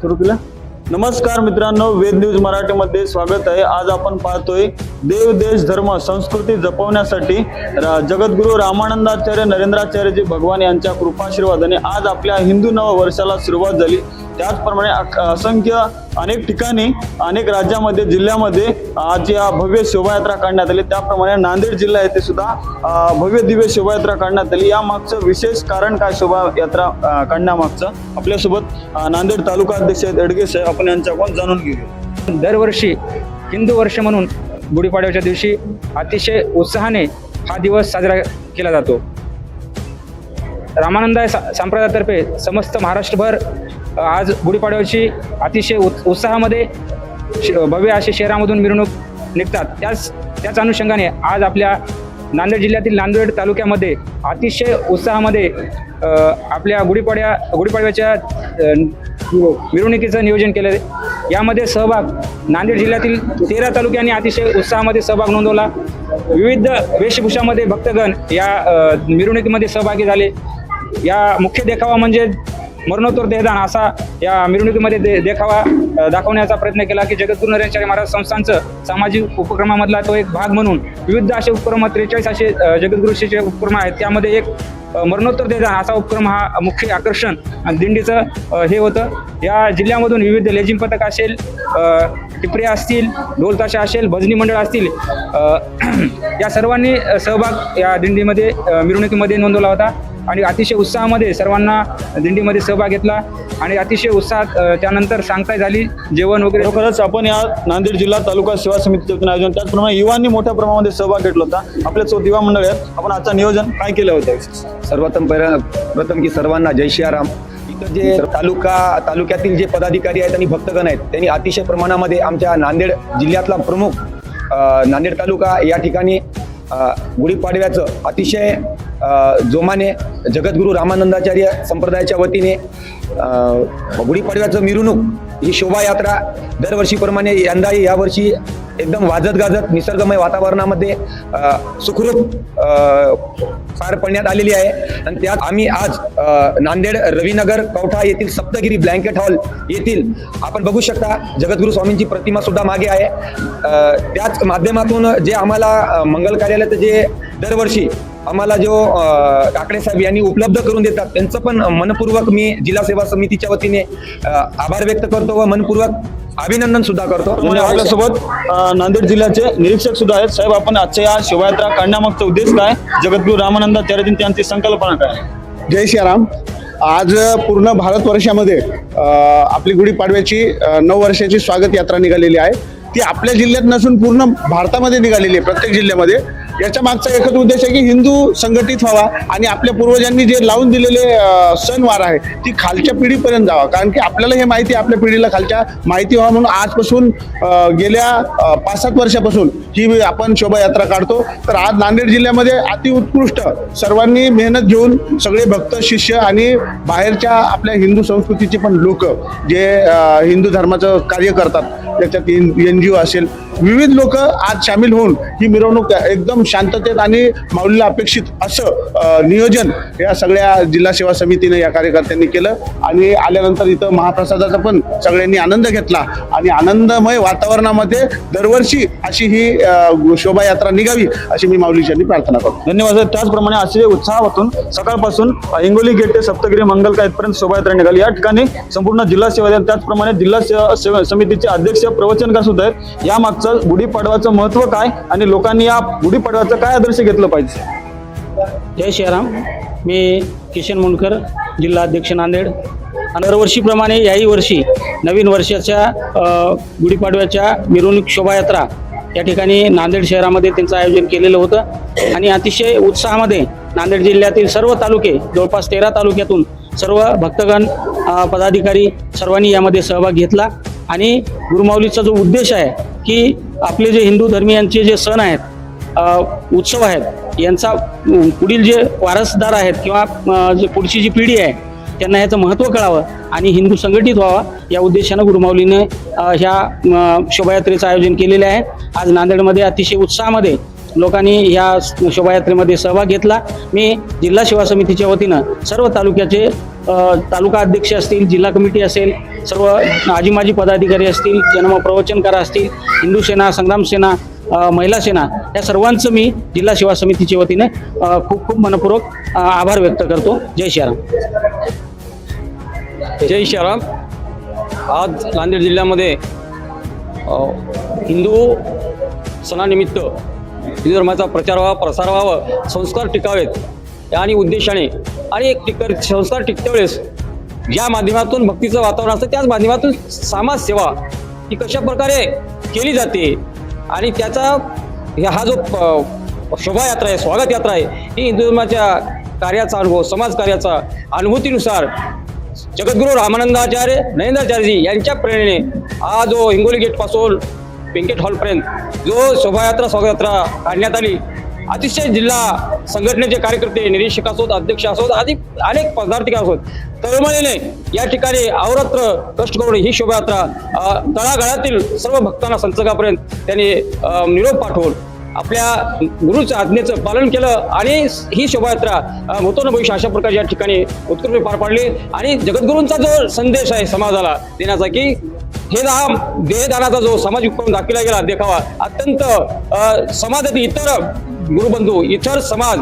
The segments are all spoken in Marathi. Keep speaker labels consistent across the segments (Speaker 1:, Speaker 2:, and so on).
Speaker 1: सुरू केलं. नमस्कार मित्रांनो, वेद न्यूज मराठीमध्ये स्वागत आहे. आज आपण पाहतोय देव देश धर्म संस्कृती जपवण्यासाठी जगद्गुरु रामानंदाचार्य नरेंद्राचार्यजी भगवान यांच्या कृपाशीर्वादाने आज आपल्या हिंदू नववर्षाला सुरुवात झाली. त्याचप्रमाणे असंख्य अनेक ठिकाणी अनेक राज्यामध्ये जिल्ह्यामध्ये आज या भव्य शोभायात्रा काढण्यात आली. त्याप्रमाणे नांदेड जिल्हा येथे सुद्धा भव्य दिव्य शोभायात्रा काढण्यात आली. या मागचं विशेष कारण काय शोभायात्रा काढण्यामागचं आपल्यासोबत नांदेड तालुका अध्यक्ष एडगे साहेब, आपण यांच्याकडून जाणून घेऊया.
Speaker 2: दरवर्षी हिंदू वर्ष म्हणून गुढीपाडव्याच्या दिवशी अतिशय उत्साहाने हा दिवस साजरा केला जातो. रामानंद संप्रदायातर्फे समस्त महाराष्ट्रभर आज गुढीपाडव्याची अतिशय उत्साहामध्ये भव्य असे शहरामधून मिरवणूक निघतात. त्याच अनुषंगाने आज आपल्या नांदेड जिल्ह्यातील नांदेड तालुक्यामध्ये अतिशय उत्साहामध्ये आपल्या गुढीपाडव्याच्या मिरवणुकीचं नियोजन केलं. यामध्ये सहभाग नांदेड जिल्ह्यातील 13 तालुक्यांनी अतिशय उत्साहामध्ये सहभाग नोंदवला. विविध वेशभूषामध्ये भक्तगण या मिरवणुकीमध्ये सहभागी झाले. या मुख्य देखावा म्हणजे मरणोत्तर देहदान असा या मिरवणुकीमध्ये देखावा दाखवण्याचा प्रयत्न केला की जगद्गुरू नरेंद्राचार्य महाराज संस्थांचं सामाजिक उपक्रमामधला तो एक भाग म्हणून विविध असे उपक्रम 43 असे जगद्गुरूचे उपक्रम आहेत. त्यामध्ये एक मरणोत्तर देहदान असा उपक्रम हा मुख्य आकर्षण आणि दिंडीचं हे होतं. या जिल्ह्यामधून विविध लेझिम पथक असेल, टिपऱ्या असतील, ढोलताशा असेल, भजनी मंडळ असतील, या सर्वांनी सहभाग या दिंडीमध्ये मिरवणुकीमध्ये नोंदवला होता आणि अतिशय उत्साहामध्ये सर्वांना दिंडीमध्ये सहभाग घेतला आणि अतिशय उत्साहात त्यानंतर सांगताय झाली जेवण वगैरे.
Speaker 1: खरंच आपण या नांदेड जिल्हा तालुका सेवा समितीचं आयोजन, त्याचप्रमाणे युवांनी मोठ्या प्रमाणामध्ये सहभाग घेतला होता. आपल्या युवा मंडळ आहेत, आपण आजचं नियोजन काय केलं होतं?
Speaker 3: प्रथम की सर्वांना जय श्रीराम. इथं जे तालुक्यातील जे पदाधिकारी आहेत आणि भक्तगण आहेत त्यांनी अतिशय प्रमाणामध्ये आमच्या नांदेड जिल्ह्यातला प्रमुख नांदेड तालुका या ठिकाणी गुढीपाडव्याचं अतिशय जोमाने जगद्गुरू रामानंदाचार्य संप्रदायाच्या वतीने गुढीपाडव्याचं मिरवणूक ही शोभायात्रा दरवर्षीप्रमाणे यंदाही यावर्षी एकदम वाजत गाजत निसर्गमय वातावरणामध्ये सुखरूप पार पडण्यात आलेली आहे. आणि त्यात आम्ही आज नांदेड रविनगर कवठा येथील सप्तगिरी ब्लँकेट हॉल येथील आपण बघू शकता जगद्गुरू स्वामींची प्रतिमा सुद्धा मागे आहे. त्याच माध्यमातून जे आम्हाला मंगल कार्यालयात जे दरवर्षी आम्हाला जो काकडे साहेब यांनी उपलब्ध करून देतात त्यांचं पण मनपूर्वक मी जिल्हा सेवा समितीच्या वतीने आभार व्यक्त करतो व मनपूर्वक अभिनंदन सुद्धा करतो.
Speaker 1: आपल्यासोबत नांदेड जिल्ह्याचे निरीक्षक सुद्धा आहेत. साहेब, आपण आजच्या या शोभायात्रा काढण्यामागचा उद्देश काय, जगद्गुरू रामानंदाचार्य त्यांची संकल्पना काय?
Speaker 4: जय श्रीराम. आज पूर्ण भारतवर्षामध्ये आपली गुढीपाडव्याची 9 वर्षाची स्वागत यात्रा निघालेली आहे. ती आपल्या जिल्ह्यात नसून पूर्ण भारतामध्ये निघालेली आहे, प्रत्येक जिल्ह्यामध्ये. याच्या मागचा एकच उद्देश आहे की हिंदू संघटित व्हावा आणि आपल्या पूर्वजांनी जे लावून दिलेले सणवार आहे ती खालच्या पिढीपर्यंत जावा. कारण की आपल्याला हे माहिती आहे, आपल्या पिढीला खालच्या माहिती व्हावं म्हणून आजपासून गेल्या 5-7 वर्षापासून ही आपण शोभायात्रा काढतो. तर आज नांदेड जिल्ह्यामध्ये अतिउत्कृष्ट सर्वांनी मेहनत घेऊन सगळे भक्त शिष्य आणि बाहेरच्या आपल्या हिंदू संस्कृतीचे पण लोक जे हिंदू धर्माचं कार्य करतात, त्याच्यात NGO असेल, विविध लोक आज सामील होऊन ही मिरवणूक एकदम शांततेत आणि माऊलीला अपेक्षित असं नियोजन या सगळ्या जिल्हा सेवा समितीने या कार्यकर्त्यांनी केलं. आणि आल्यानंतर इथं महाप्रसादाचा पण सगळ्यांनी आनंद घेतला आणि आनंदमय वातावरणामध्ये दरवर्षी अशी ही शोभायात्रा निघावी अशी मी माऊलीच्यांनी प्रार्थना करतो.
Speaker 1: धन्यवाद. त्याचप्रमाणे असे उत्साहातून सकाळपासून हिंगोली गेट ते सप्तगिरी मंगल पर्यंत शोभायात्रा निघाली. या ठिकाणी संपूर्ण जिल्हा सेवा, त्याचप्रमाणे जिल्हा सेवा समितीचे अध्यक्ष प्रवचनकार सुद्धा आहेत. या मागचं गुढीपाडव्याचं महत्व काय आणि लोकांनी या गुढीपाडव्याचं काय आदर्श घेतलं पाहिजे?
Speaker 5: जय श्रीराम. मी किशन मुंडकर, जिल्हा अध्यक्ष नांदेड. दरवर्षीप्रमाणे याही वर्षी नवीन वर्षाच्या गुढीपाडव्याच्या मिरवणूक शोभायात्रा या ठिकाणी नांदेड शहरामध्ये त्यांचं आयोजन केलेलं होतं आणि अतिशय उत्साहामध्ये नांदेड जिल्ह्यातील सर्व तालुके, जवळपास 13 तालुक्यातून सर्व भक्तगण, पदाधिकारी सर्वांनी यामध्ये सहभाग घेतला. आणि गुरुमाऊलीचा जो उद्देश आहे की आपले जे हिंदू धर्मीयांचे जे सण आहेत, उत्सव आहेत, यांचा पुढील जे वारसदार आहेत किंवा जे पुढची जी पिढी आहे त्यांना ह्याचं महत्त्व कळावं आणि हिंदू संघटित व्हावा या उद्देशानं गुरुमाऊलीने ह्या शोभायात्रेचं आयोजन केलेले आहे. आज नांदेडमध्ये अतिशय उत्साहामध्ये लोकांनी ह्या शोभायात्रेमध्ये सहभाग घेतला. मी जिल्हा सेवा समितीच्या वतीनं सर्व तालुक्याचे तालुका अध्यक्ष असतील, जिल्हा कमिटी असेल, सर्व आजी माजी पदाधिकारी असतील, प्रवचनकार असतील, हिंदू सेना, संग्राम सेना, महिला सेना, या सर्वांचं मी जिल्हा सेवा समितीच्या वतीने खूप खूप मनपूर्वक आभार व्यक्त करतो. जय श्रीराम.
Speaker 6: जय श्रीराम. आज नांदेड जिल्ह्यामध्ये हिंदू सणानिमित्त हिंदू धर्माचा प्रचार व्हावा, प्रसार व्हावा, संस्कार टिकावेत आणि उद्देशाने आणि संस्कार टिकते वेळेस ज्या माध्यमातून भक्तीचं वातावरण असतं त्याच माध्यमातून समाजसेवा ही कशा प्रकारे केली जाते आणि त्याचा हा जो शोभायात्रा आहे, स्वागत यात्रा आहे, ही हिंदू धर्माच्या कार्याचा अनुभव, समाज कार्याचा अनुभूतीनुसार जगद्गुरू रामानंदाचार्य नरेंद्राचार्यजी यांच्या प्रेरणेने हा जो हिंगोली गेटपासून व्यंकट हॉलपर्यंत जो शोभायात्रा स्वागतयात्रा काढण्यात आली, अतिशय जिल्हा संघटनेचे कार्यकर्ते, निरीक्षक असोत, अध्यक्ष असोत, आदी अनेक पदाधिकारी असोत, तळमळीने या ठिकाणी अहोरात्र कष्ट करून ही शोभायात्रा तळागाळातील सर्व भक्तांना संसर्गापर्यंत त्यांनी निरोप पाठवून आपल्या गुरुच्या आज्ञेचं पालन केलं आणि ही शोभायात्रा होतो भविष्य अशा प्रकारे या ठिकाणी उत्कृष्ट पार पाडली. आणि जगद्गुरूंचा जो संदेश आहे समाजाला देण्याचा की हे देहदानाचा जो सामाजिक उपक्रम दाखविला गेला देखावा अत्यंत समाजातील इतर गुरुबंधू, इतर समाज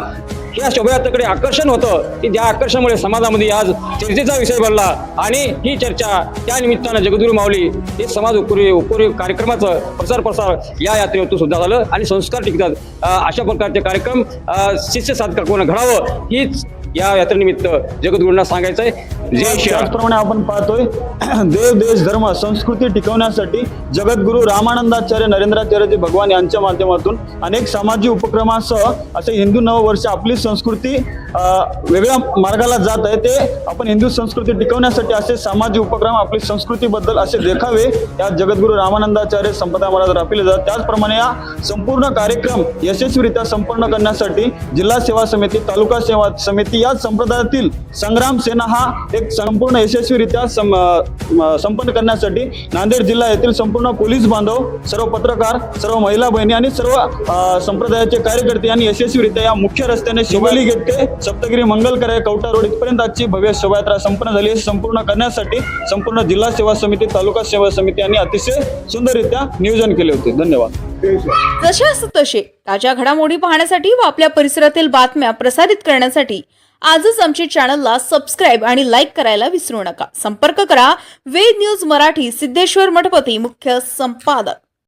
Speaker 6: या शोभायात्रेकडे आकर्षण होतं की ज्या आकर्षणामुळे समाजामध्ये आज चर्चेचा विषय बनला आणि ही चर्चा त्या निमित्तानं जगद्गुरू माऊली हे समाज उपरी कार्यक्रमाचं प्रसार या यात्रेतून सुद्धा झालं आणि संस्कार टिकतात अशा प्रकारचे कार्यक्रम शिष्य साधकर कोण घडावं हीच या यात्रेनिमित्त जगद्गुरूंना सांगायचं आहे. जय श्रीराम.
Speaker 1: त्याचप्रमाणे आपण पाहतोय देव देश धर्म संस्कृती टिकवण्यासाठी जगद्गुरू रामानंदाचार्य नरेंद्राचार्यजी भगवान यांच्या माध्यमातून अनेक सामाजिक उपक्रमासह असे हिंदू नववर्ष आपली संस्कृती वेगळ्या मार्गाला जात आहे, ते आपण हिंदू संस्कृती टिकवण्यासाठी असे सामाजिक उपक्रम आपली संस्कृतीबद्दल असे देखावे या जगद्गुरू रामानंदाचार्य संप्रदाय महाराज राबविले जातात. त्याचप्रमाणे या संपूर्ण कार्यक्रम यशस्वीरित्या संपन्न करण्यासाठी जिल्हा सेवा समिती, तालुका सेवा समिती, या संप्रदायातील संग्राम सेना हा एक संपूर्ण यशस्वीरित्या संपन्न करण्यासाठी नांदेड जिल्हा येथील संपूर्ण पोलीस बांधव, सर्व पत्रकार, सर्व महिला बहिणी आणि सर्व संप्रदायाचे कार्यकर्ते यांनी यशस्वीरित्या या मुख्य रस्त्याने शिवली गेट ते सप्तगिरी मंगलकर कवठा रोड इथपर्यंत आजची भव्य शोभायात्रा संपन्न झाली. संपूर्ण करण्यासाठी संपूर्ण जिल्हा सेवा समिती, तालुका सेवा समिती यांनी अतिशय सुंदररित्या नियोजन केले होते. धन्यवाद.
Speaker 7: जसे असं तसे ताज्या घडामोडी पाहण्यासाठी व आपल्या परिसरातील बातम्या प्रसारित करण्यासाठी आजच आमच्या चॅनलला सबस्क्राईब आणि लाईक करायला विसरू नका. संपर्क करा वेद न्यूज मराठी, सिद्धेश्वर मठपती, मुख्य संपादक.